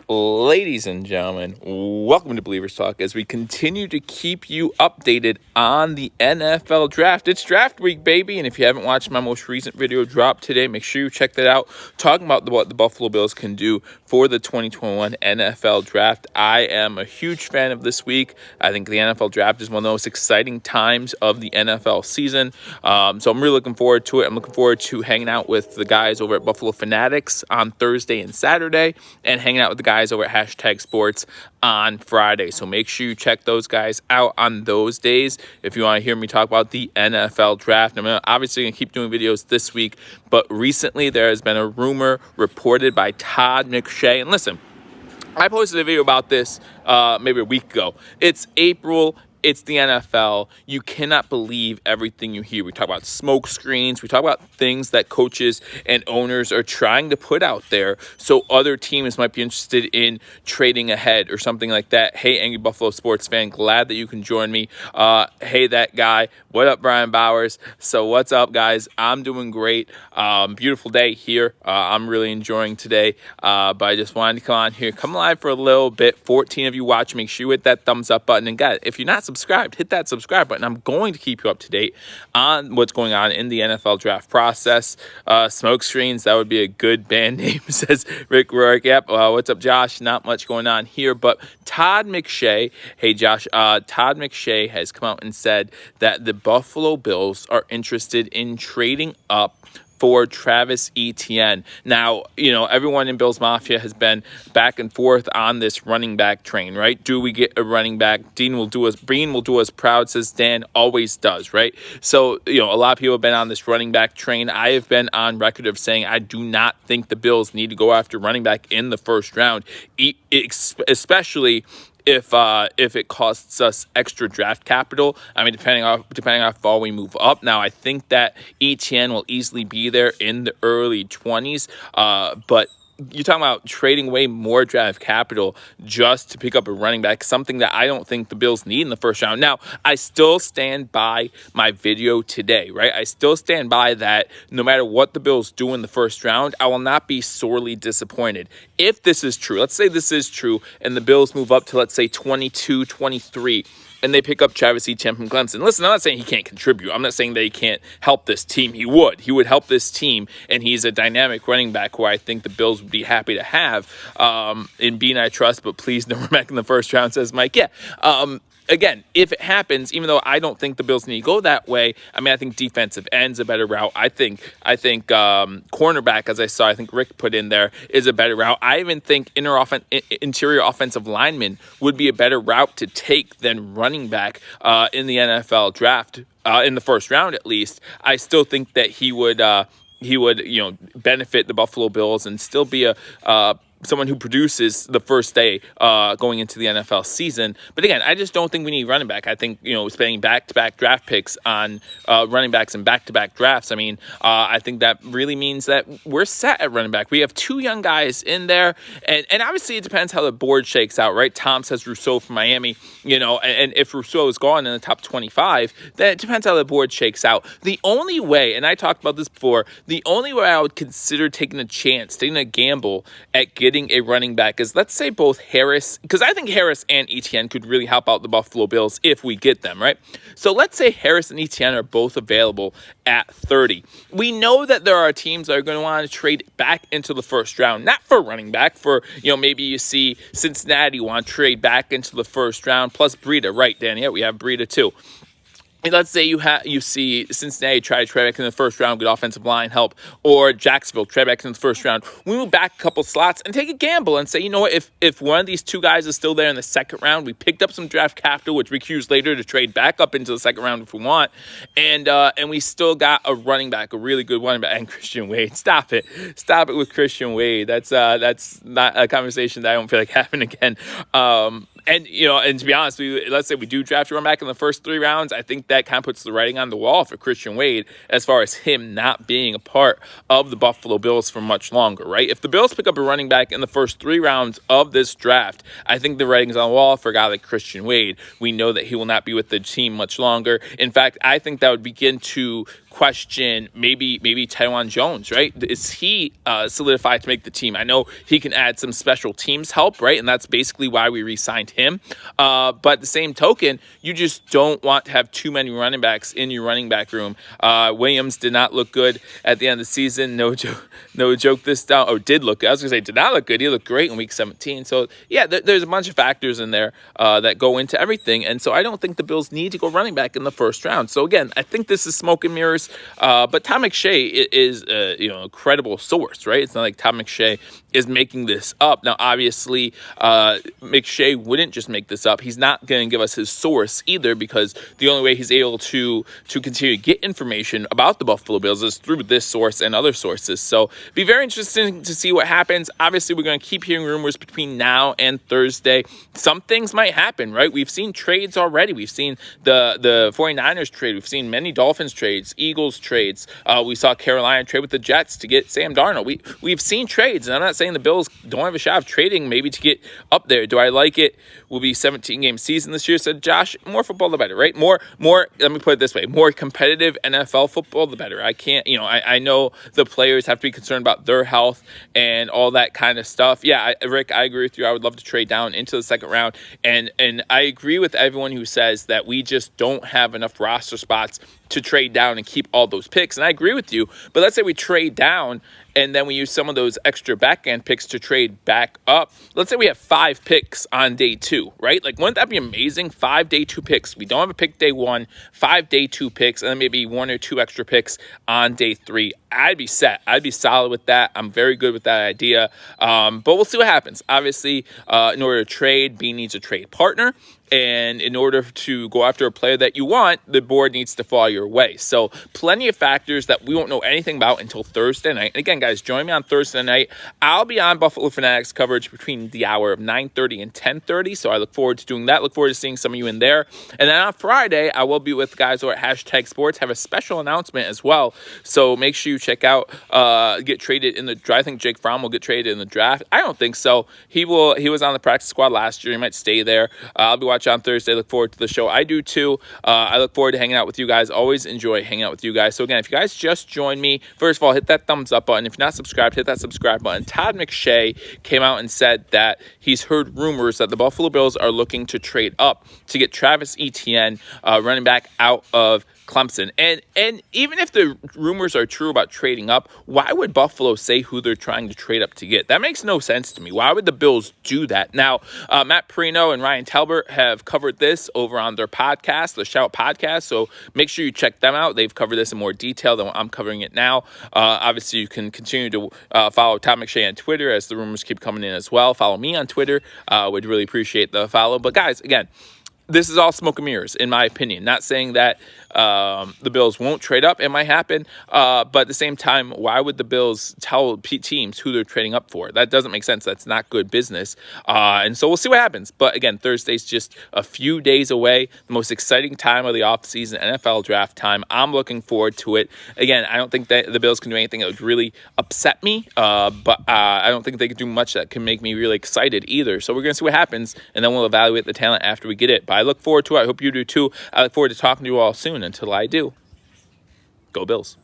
Ladies and gentlemen, welcome to Billievers Talk as we continue to keep you updated on the NFL draft. It's draft week, baby, and if you haven't watched my most recent video drop today, make sure you check that out, talking about what the Buffalo Bills can do for the 2021 NFL draft. I am a huge fan of this week. I think the NFL draft is one of the most exciting times of the NFL season, so I'm really looking forward to it. I'm looking forward to hanging out with the guys over at Buffalo Fanatics on Thursday and Saturday, and hanging out with the guys over at Hashtag Sports on Friday. So make sure you check those guys out on those days if you want to hear me talk about the NFL draft. I'm obviously going to keep doing videos this week, but recently there has been a rumor reported by Todd McShay. And listen, I posted a video about this maybe a week ago. It's April. It's the NFL. You cannot believe everything you hear. We talk about smoke screens. We talk about things that coaches and owners are trying to put out there so other teams might be interested in trading ahead or something like that. Hey, Angry Buffalo sports fan, glad that you can join me. Hey, that guy. What up, Brian Bowers? So what's up, guys? I'm doing great. Beautiful day here. I'm really enjoying today. But I just wanted to come on here, come live for a little bit. 14 of you watch. Make sure you hit that thumbs up button. And guys, if you're not subscribed, hit that subscribe button. I'm going to keep you up to date on what's going on in the NFL draft process. Smoke screens, that would be a good band name, says Rick Rourke. Yep. What's up, Josh? Not much going on here, but Todd McShay, hey Josh, Todd McShay has come out and said that the Buffalo Bills are interested in trading up for Travis Etienne. Now, you know, everyone in Bills Mafia has been back and forth on this running back train, right? Do we get a running back? Breen will do us proud, says Dan, always does, right? So, you know, a lot of people have been on this running back train. I have been on record of saying I do not think the Bills need to go after running back in the first round, especially if it costs us extra draft capital. I mean, depending on how far we move up. Now, I think that Etienne will easily be there in the early 20s, but you're talking about trading away more draft capital just to pick up a running back, something that I don't think the Bills need in the first round. Now, I still stand by my video today, right? I still stand by that no matter what the Bills do in the first round, I will not be sorely disappointed. If this is true, let's say this is true, and the Bills move up to, let's say, 22, 23, and they pick up Travis Etienne from Clemson. Listen, I'm not saying he can't contribute. I'm not saying that he can't help this team. He would. He would help this team, and he's a dynamic running back who I think the Bills would be happy to have. In Bean I trust, but please don't back in the first round, says Mike. Yeah. Again, if it happens, even though I don't think the Bills need to go that way, I mean, I think defensive end's a better route. I think cornerback, as I think Rick put in there, is a better route. I even think interior offensive lineman would be a better route to take than running back in the NFL draft, in the first round at least. I still think that he would benefit the Buffalo Bills and still be someone who produces the first day going into the NFL season. But again, I just don't think we need running back. I think, spending back-to-back draft picks on running backs and back-to-back drafts, I mean, I think that really means that we're set at running back. We have two young guys in there, and obviously it depends how the board shakes out, right? Tom says Rousseau from Miami, and if Rousseau is gone in the top 25, then it depends how the board shakes out. The only way, and I talked about this before, the only way I would consider taking a gamble at getting a running back is, let's say, both Harris, because I think Harris and Etienne could really help out the Buffalo Bills if we get them, right? So let's say Harris and Etienne are both available at 30. We know that there are teams that are going to want to trade back into the first round, not for running back, for, maybe you see Cincinnati want to trade back into the first round, plus Breida, right, Danny? Yeah, we have Breida too. Let's say you see Cincinnati try to trade back in the first round, get offensive line help, or Jacksonville trade back in the first round. We move back a couple slots and take a gamble and say, you know what, if one of these two guys is still there in the second round, we picked up some draft capital, which we can use later to trade back up into the second round if we want, and we still got a running back, a really good running back, and Christian Wade. Stop it with Christian Wade. That's not a conversation that I don't feel like having again. And to be honest, let's say we do draft a running back in the first 3 rounds. I think that kind of puts the writing on the wall for Christian Wade as far as him not being a part of the Buffalo Bills for much longer, right? If the Bills pick up a running back in the first 3 rounds of this draft, I think the writing's on the wall for a guy like Christian Wade. We know that he will not be with the team much longer. In fact, I think that would begin to question maybe Taiwan Jones, right? Is he solidified to make the team? I know he can add some special teams help, right? And that's basically why we re-signed him. But at the same token, you just don't want to have too many running backs in your running back room. Williams did not look good at the end of the season. No joke this down. Oh, did look good. I was going to say did not look good. He looked great in week 17. So, yeah, there's a bunch of factors in there that go into everything. And so I don't think the Bills need to go running back in the first round. So, again, I think this is smoke and mirrors. But Todd McShay is a credible source, right? It's not like Todd McShay is making this up. Now, obviously, McShay wouldn't just make this up. He's not going to give us his source either, because the only way he's able to continue to get information about the Buffalo Bills is through this source and other sources. So be very interesting to see what happens. Obviously, we're going to keep hearing rumors between now and Thursday. Some things might happen, right? We've seen trades already. We've seen the 49ers trade. We've seen many Dolphins trades, Eagles trades. We saw Carolina trade with the Jets to get Sam Darnold. We've seen trades, and I'm not saying the Bills don't have a shot of trading maybe to get up there. Do I like it? Will be 17-game season this year, said Josh. More football, the better, right? More. Let me put it this way: more competitive NFL football, the better. I can't, I know the players have to be concerned about their health and all that kind of stuff. Yeah, Rick, I agree with you. I would love to trade down into the second round, and I agree with everyone who says that we just don't have enough roster spots to trade down and keep all those picks. And I agree with you. But let's say we trade down and then we use some of those extra back-end picks to trade back up. Let's say we have 5 picks on day 2, right? Like, wouldn't that be amazing? 5 day 2 picks. We don't have a pick day 1, 5 day 2 picks, and then maybe 1 or 2 extra picks on day 3. I'd be set. I'd be solid with that. I'm very good with that idea. But we'll see what happens. Obviously, in order to trade, B needs a trade partner. And in order to go after a player that you want, the board needs to fall your way. So plenty of factors that we won't know anything about until Thursday night. And again, guys, join me on Thursday night. I'll be on Buffalo Fanatics coverage between the hour of 9:30 and 10:30. So I look forward to doing that. Look forward to seeing some of you in there. And then on Friday, I will be with guys over at Hashtag Sports. Have a special announcement as well. So make sure you check out, get traded in the draft. I think Jake Fromm will get traded in the draft. I don't think so. He was on the practice squad last year. He might stay there. I'll be watching on Thursday. Look forward to the show. I do too. I look forward to hanging out with you guys. Always enjoy hanging out with you guys. So again, if you guys just joined me, first of all, hit that thumbs up button. If you're not subscribed, hit that subscribe button. Todd McShay came out and said that he's heard rumors that the Buffalo Bills are looking to trade up to get Travis Etienne, running back, out of Clemson. And even if the rumors are true about trading up, why would Buffalo say who they're trying to trade up to get? That makes no sense to me. Why would the Bills do that? Now, Matt Perino and Ryan Talbert have covered this over on their podcast, the Shout Podcast, so make sure you check them out. They've covered this in more detail than I'm covering it now. Obviously, you can continue to follow Todd McShay on Twitter as the rumors keep coming in as well. Follow me on Twitter. Would really appreciate the follow. But guys, again, this is all smoke and mirrors, in my opinion. Not saying that the Bills won't trade up. It might happen. But at the same time, why would the Bills tell teams who they're trading up for? That doesn't make sense. That's not good business. And so we'll see what happens. But again, Thursday's just a few days away. The most exciting time of the offseason, NFL draft time. I'm looking forward to it. Again, I don't think that the Bills can do anything that would really upset me. But I don't think they can do much that can make me really excited either. So we're going to see what happens. And then we'll evaluate the talent after we get it. But I look forward to it. I hope you do too. I look forward to talking to you all soon. Until I do, go Bills.